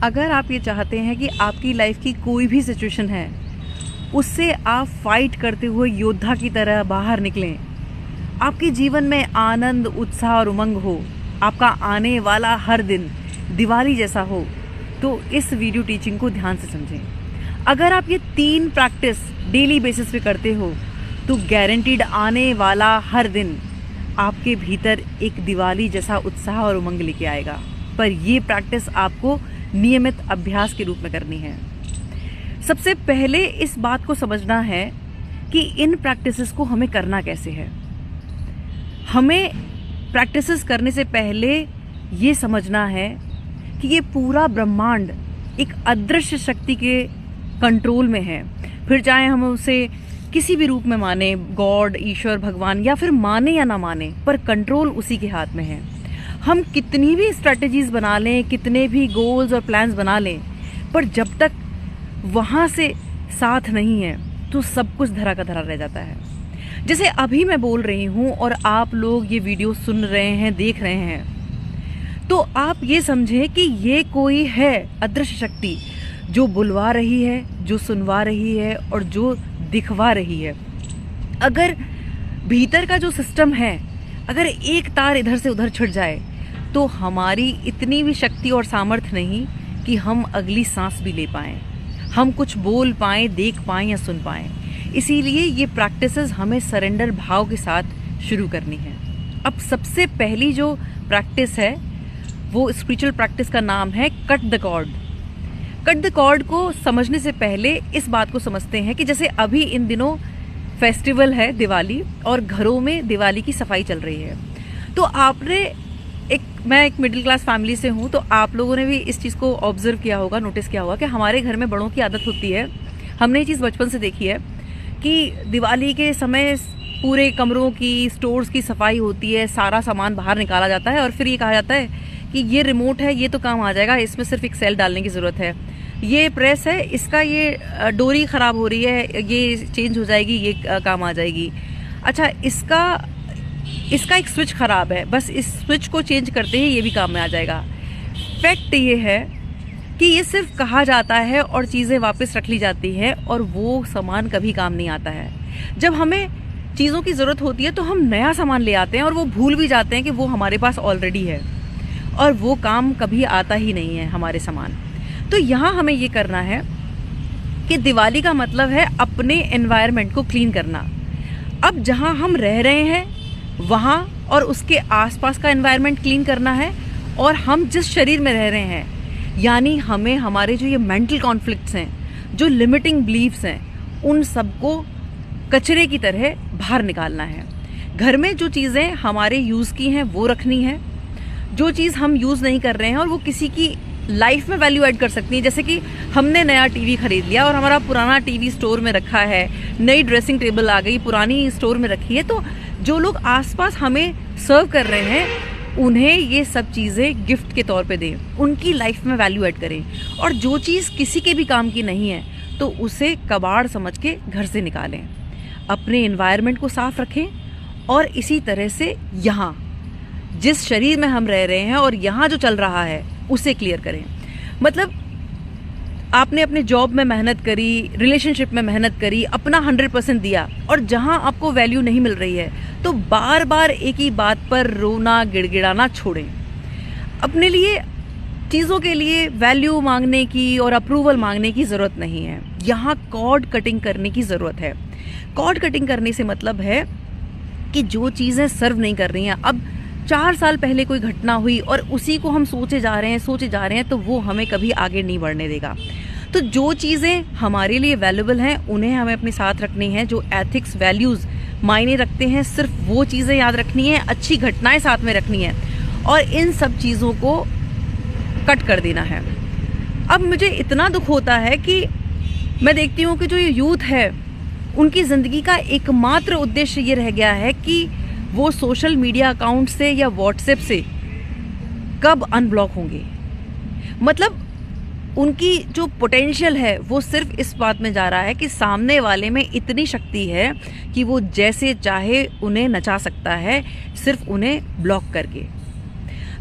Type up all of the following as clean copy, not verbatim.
अगर आप ये चाहते हैं कि आपकी लाइफ की कोई भी सिचुएशन है उससे आप फाइट करते हुए योद्धा की तरह बाहर निकलें, आपके जीवन में आनंद, उत्साह और उमंग हो, आपका आने वाला हर दिन दिवाली जैसा हो, तो इस वीडियो टीचिंग को ध्यान से समझें। अगर आप ये 3 प्रैक्टिस डेली बेसिस पे करते हो तो गारंटीड आने वाला हर दिन आपके भीतर एक दिवाली जैसा उत्साह और उमंग लेके आएगा। पर ये प्रैक्टिस आपको नियमित अभ्यास के रूप में करनी है। सबसे पहले इस बात को समझना है कि इन प्रैक्टिसेस को हमें करना कैसे है। हमें प्रैक्टिसेस करने से पहले ये समझना है कि ये पूरा ब्रह्मांड एक अदृश्य शक्ति के कंट्रोल में है। फिर चाहे हम उसे किसी भी रूप में माने, गॉड, ईश्वर, भगवान, या फिर माने या ना माने, पर कंट्रोल उसी के हाथ में है। हम कितनी भी स्ट्रैटेजीज बना लें, कितने भी गोल्स और प्लान्स बना लें, पर जब तक वहाँ से साथ नहीं है तो सब कुछ धरा का धरा रह जाता है। जैसे अभी मैं बोल रही हूँ और आप लोग ये वीडियो सुन रहे हैं, देख रहे हैं, तो आप ये समझें कि ये कोई है अदृश्य शक्ति जो बुलवा रही है, जो सुनवा रही है और जो दिखवा रही है। अगर भीतर का जो सिस्टम है, अगर एक तार इधर से उधर छिड़ जाए तो हमारी इतनी भी शक्ति और सामर्थ्य नहीं कि हम अगली सांस भी ले पाएं, हम कुछ बोल पाएं, देख पाएं या सुन पाएं। इसीलिए ये प्रैक्टिसेस हमें सरेंडर भाव के साथ शुरू करनी है। अब सबसे पहली जो प्रैक्टिस है वो स्पिरिचुअल प्रैक्टिस का नाम है cut the cord. Cut the cord को समझने से पहले इस बात को समझते हैं कि जैसे अभी इन दिनों फेस्टिवल है दिवाली और घरों में दिवाली की सफाई चल रही है, तो मैं एक मिडिल क्लास फैमिली से हूँ, तो आप लोगों ने भी इस चीज़ को ऑब्जर्व किया होगा, नोटिस किया होगा कि हमारे घर में बड़ों की आदत होती है, हमने ये चीज़ बचपन से देखी है कि दिवाली के समय पूरे कमरों की, स्टोर्स की सफाई होती है, सारा सामान बाहर निकाला जाता है और फिर ये कहा जाता है कि ये रिमोट है, ये तो काम आ जाएगा, इसमें सिर्फ एक सेल डालने की ज़रूरत है, ये प्रेस है, इसका ये डोरी ख़राब हो रही है, ये चेंज हो जाएगी, ये काम आ जाएगी। अच्छा, इसका एक स्विच ख़राब है, बस इस स्विच को चेंज करते ही ये भी काम में आ जाएगा। फैक्ट ये है कि ये सिर्फ कहा जाता है और चीज़ें वापस रख ली जाती है और वो सामान कभी काम नहीं आता है। जब हमें चीज़ों की ज़रूरत होती है तो हम नया सामान ले आते हैं और वो भूल भी जाते हैं कि वो हमारे पास ऑलरेडी है और वो काम कभी आता ही नहीं है हमारे सामान। तो यहाँ हमें ये करना है कि दिवाली का मतलब है अपने एनवायरनमेंट को क्लीन करना। अब जहाँ हम रह रहे हैं वहाँ और उसके आसपास का एनवायरनमेंट क्लीन करना है, और हम जिस शरीर में रह रहे हैं, यानी हमें हमारे जो ये मेंटल कॉन्फ्लिक्ट्स हैं, जो लिमिटिंग बिलीफ्स हैं, उन सबको कचरे की तरह बाहर निकालना है। घर में जो चीज़ें हमारे यूज़ की हैं वो रखनी है, जो चीज़ हम यूज़ नहीं कर रहे हैं और वो किसी की लाइफ में वैल्यू ऐड कर सकती है, जैसे कि हमने नया टीवी खरीद लिया और हमारा पुराना टीवी स्टोर में रखा है, नई ड्रेसिंग टेबल आ गई, पुरानी स्टोर में रखी है, तो जो लोग आसपास हमें सर्व कर रहे हैं उन्हें ये सब चीज़ें गिफ्ट के तौर पे दें, उनकी लाइफ में वैल्यू ऐड करें। और जो चीज़ किसी के भी काम की नहीं है तो उसे कबाड़ समझ के घर से निकालें, अपने एनवायरनमेंट को साफ रखें। और इसी तरह से यहाँ जिस शरीर में हम रह रहे हैं और यहाँ जो चल रहा है उसे क्लियर करें। मतलब आपने अपने जॉब में मेहनत करी, रिलेशनशिप में मेहनत करी, अपना 100% दिया, और जहाँ आपको वैल्यू नहीं मिल रही है तो बार बार एक ही बात पर रोना, गिड़गिड़ाना छोड़ें। अपने लिए चीज़ों के लिए वैल्यू मांगने की और अप्रूवल मांगने की ज़रूरत नहीं है। यहाँ कॉर्ड कटिंग करने की ज़रूरत है। कॉर्ड कटिंग करने से मतलब है कि जो चीज़ें सर्व नहीं कर रही हैं, अब 4 साल पहले कोई घटना हुई और उसी को हम सोचे जा रहे हैं, तो वो हमें कभी आगे नहीं बढ़ने देगा। तो जो चीज़ें हमारे लिए वैल्यूबल हैं उन्हें हमें अपने साथ रखनी है। जो एथिक्स, वैल्यूज़ मायने रखते हैं, सिर्फ वो चीज़ें याद रखनी है, अच्छी घटनाएं साथ में रखनी है और इन सब चीज़ों को कट कर देना है। अब मुझे इतना दुख होता है कि मैं देखती हूँ कि जो ये यूथ है उनकी ज़िंदगी का एकमात्र उद्देश्य ये रह गया है कि वो सोशल मीडिया अकाउंट से या व्हाट्सएप से कब अनब्लॉक होंगे। मतलब उनकी जो पोटेंशियल है वो सिर्फ इस बात में जा रहा है कि सामने वाले में इतनी शक्ति है कि वो जैसे चाहे उन्हें नचा सकता है, सिर्फ उन्हें ब्लॉक करके।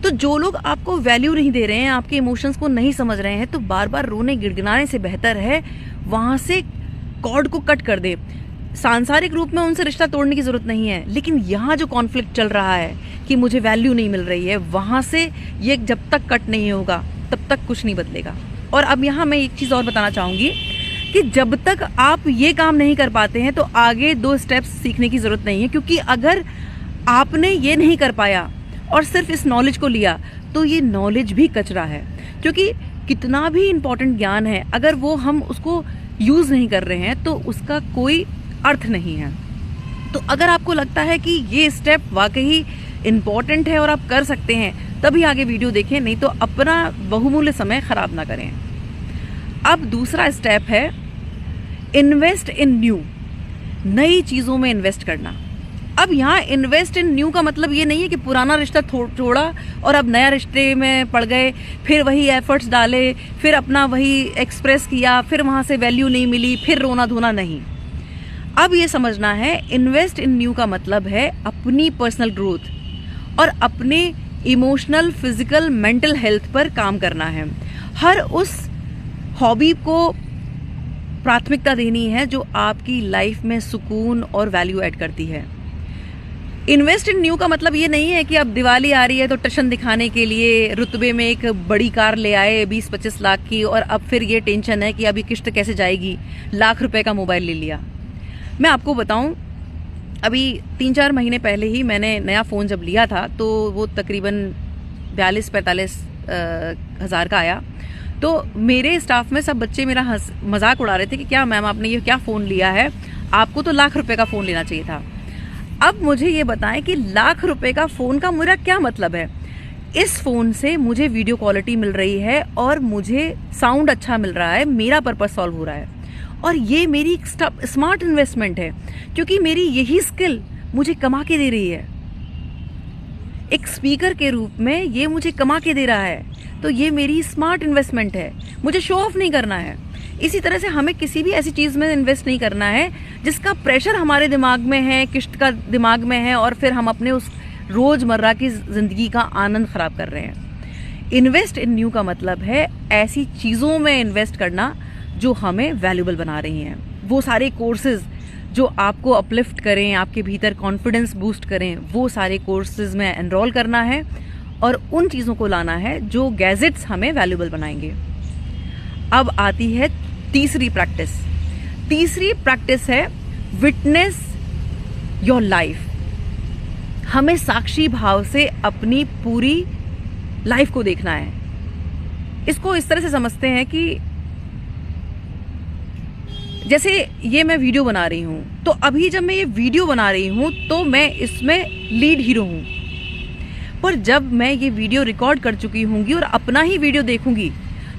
तो जो लोग आपको वैल्यू नहीं दे रहे हैं, आपके इमोशंस को नहीं समझ रहे हैं, तो बार बार रोने गिड़गिड़ाने से बेहतर है वहां से कॉर्ड को कट कर दे। सांसारिक रूप में उनसे रिश्ता तोड़ने की जरूरत नहीं है, लेकिन यहाँ जो कॉन्फ्लिक्ट चल रहा है कि मुझे वैल्यू नहीं मिल रही है, वहां से ये जब तक कट नहीं होगा तब तक कुछ नहीं बदलेगा। और अब यहाँ मैं एक चीज़ और बताना चाहूँगी कि जब तक आप ये काम नहीं कर पाते हैं तो आगे 2 स्टेप्स सीखने की ज़रूरत नहीं है, क्योंकि अगर आपने ये नहीं कर पाया और सिर्फ इस नॉलेज को लिया तो ये नॉलेज भी कचरा है। क्योंकि कितना भी इम्पोर्टेंट ज्ञान है, अगर वो हम उसको यूज़ नहीं कर रहे हैं तो उसका कोई अर्थ नहीं है। तो अगर आपको लगता है कि ये स्टेप वाकई इम्पॉर्टेंट है और आप कर सकते हैं, तभी आगे वीडियो देखें, नहीं तो अपना बहुमूल्य समय खराब ना करें। अब दूसरा स्टेप है इन्वेस्ट इन न्यू, नई चीज़ों में इन्वेस्ट करना। अब यहाँ इन्वेस्ट इन न्यू का मतलब ये नहीं है कि पुराना रिश्ता छोड़ा और अब नया रिश्ते में पड़ गए, फिर वही एफर्ट्स डाले, फिर अपना वही एक्सप्रेस किया, फिर वहाँ से वैल्यू नहीं मिली, फिर रोना धोना नहीं। अब ये समझना है इन्वेस्ट इन न्यू का मतलब है अपनी पर्सनल ग्रोथ और अपने इमोशनल, फिजिकल, मेंटल हेल्थ पर काम करना है। हर उस हॉबी को प्राथमिकता देनी है जो आपकी लाइफ में सुकून और वैल्यू ऐड करती है। इन्वेस्ट इन न्यू का मतलब ये नहीं है कि अब दिवाली आ रही है तो टशन दिखाने के लिए रुतबे में एक बड़ी कार ले आए 20-25 लाख की, और अब फिर ये टेंशन है कि अभी किश्त कैसे जाएगी, लाख रुपए का मोबाइल ले लिया। मैं आपको बताऊं, अभी 3-4 महीने पहले ही मैंने नया फ़ोन जब लिया था तो वो तकरीबन 42-45 हज़ार का आया। तो मेरे स्टाफ में सब बच्चे मेरा मजाक उड़ा रहे थे कि क्या मैम आपने ये क्या फ़ोन लिया है, आपको तो लाख रुपए का फ़ोन लेना चाहिए था। अब मुझे ये बताएं कि लाख रुपए का फ़ोन का मेरा क्या मतलब है। इस फ़ोन से मुझे वीडियो क्वालिटी मिल रही है और मुझे साउंड अच्छा मिल रहा है, मेरा पर्पस सॉल्व हो रहा है, और ये मेरी स्मार्ट इन्वेस्टमेंट है, क्योंकि मेरी यही स्किल मुझे कमा के दे रही है। एक स्पीकर के रूप में ये मुझे कमा के दे रहा है, तो ये मेरी स्मार्ट इन्वेस्टमेंट है, मुझे शो ऑफ नहीं करना है। इसी तरह से हमें किसी भी ऐसी चीज़ में इन्वेस्ट नहीं करना है जिसका प्रेशर हमारे दिमाग में है, किश्त का दिमाग में है, और फिर हम अपने उस रोज़मर्रा की ज़िंदगी का आनंद ख़राब कर रहे हैं। इन्वेस्ट इन न्यू का मतलब है ऐसी चीज़ों में इन्वेस्ट करना जो हमें वैल्यूबल बना रही हैं। वो सारे कोर्सेज जो आपको अपलिफ्ट करें, आपके भीतर कॉन्फिडेंस बूस्ट करें, वो सारे कोर्सेज में एनरोल करना है और उन चीज़ों को लाना है जो गैजेट्स हमें वैल्यूबल बनाएंगे। अब आती है तीसरी प्रैक्टिस। तीसरी प्रैक्टिस है विटनेस योर लाइफ। हमें साक्षी भाव से अपनी पूरी लाइफ को देखना है। इसको इस तरह से समझते हैं कि जैसे ये मैं वीडियो बना रही हूं, तो अभी जब मैं ये वीडियो बना रही हूं तो मैं इसमें लीड हीरो हूं, पर जब मैं ये वीडियो रिकॉर्ड कर चुकी होंगी और अपना ही वीडियो देखूंगी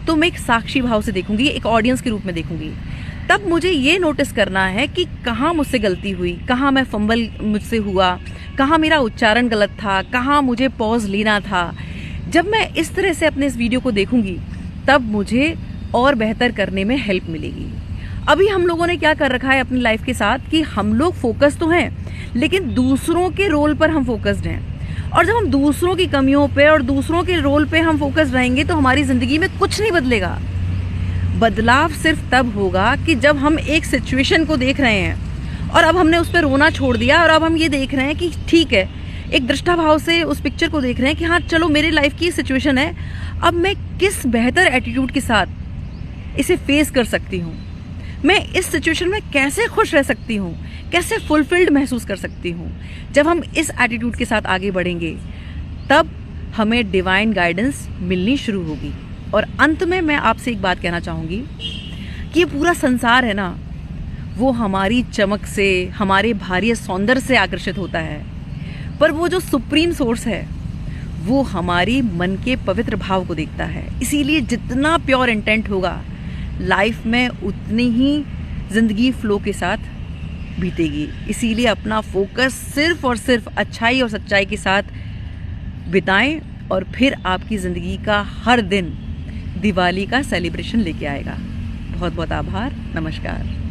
तो मैं एक साक्षी भाव से देखूंगी, एक ऑडियंस के रूप में देखूंगी। तब मुझे ये नोटिस करना है कि कहाँ मुझसे गलती हुई, कहाँ मैं फंबल मुझसे हुआ, कहाँ मेरा उच्चारण गलत था, कहाँ मुझे पॉज लेना था। जब मैं इस तरह से अपने इस वीडियो को देखूंगी तब मुझे और बेहतर करने में हेल्प मिलेगी। अभी हम लोगों ने क्या कर रखा है अपनी लाइफ के साथ कि हम लोग फोकस तो हैं, लेकिन दूसरों के रोल पर हम फोकस्ड हैं। और जब हम दूसरों की कमियों पे और दूसरों के रोल पे हम फोकस रहेंगे तो हमारी ज़िंदगी में कुछ नहीं बदलेगा। बदलाव सिर्फ तब होगा कि जब हम एक सिचुएशन को देख रहे हैं और अब हमने उस पर रोना छोड़ दिया और अब हम ये देख रहे हैं कि ठीक है, एक दृष्टा भाव से उस पिक्चर को देख रहे हैं कि हाँ चलो मेरे लाइफ की सिचुएशन है, अब मैं किस बेहतर एटीट्यूड के साथ इसे फेस कर सकती हूँ, मैं इस सिचुएशन में कैसे खुश रह सकती हूँ, कैसे फुलफिल्ड महसूस कर सकती हूँ। जब हम इस एटीट्यूड के साथ आगे बढ़ेंगे तब हमें डिवाइन गाइडेंस मिलनी शुरू होगी। और अंत में मैं आपसे एक बात कहना चाहूँगी कि ये पूरा संसार है ना, वो हमारी चमक से, हमारे भारी सौंदर्य से आकर्षित होता है, पर वो जो सुप्रीम सोर्स है वो हमारी मन के पवित्र भाव को देखता है। इसीलिए जितना प्योर इंटेंट होगा लाइफ में उतनी ही जिंदगी फ्लो के साथ बीतेगी। इसीलिए अपना फोकस सिर्फ और सिर्फ अच्छाई और सच्चाई के साथ बिताएं और फिर आपकी ज़िंदगी का हर दिन दिवाली का सेलिब्रेशन लेके आएगा। बहुत बहुत आभार। नमस्कार।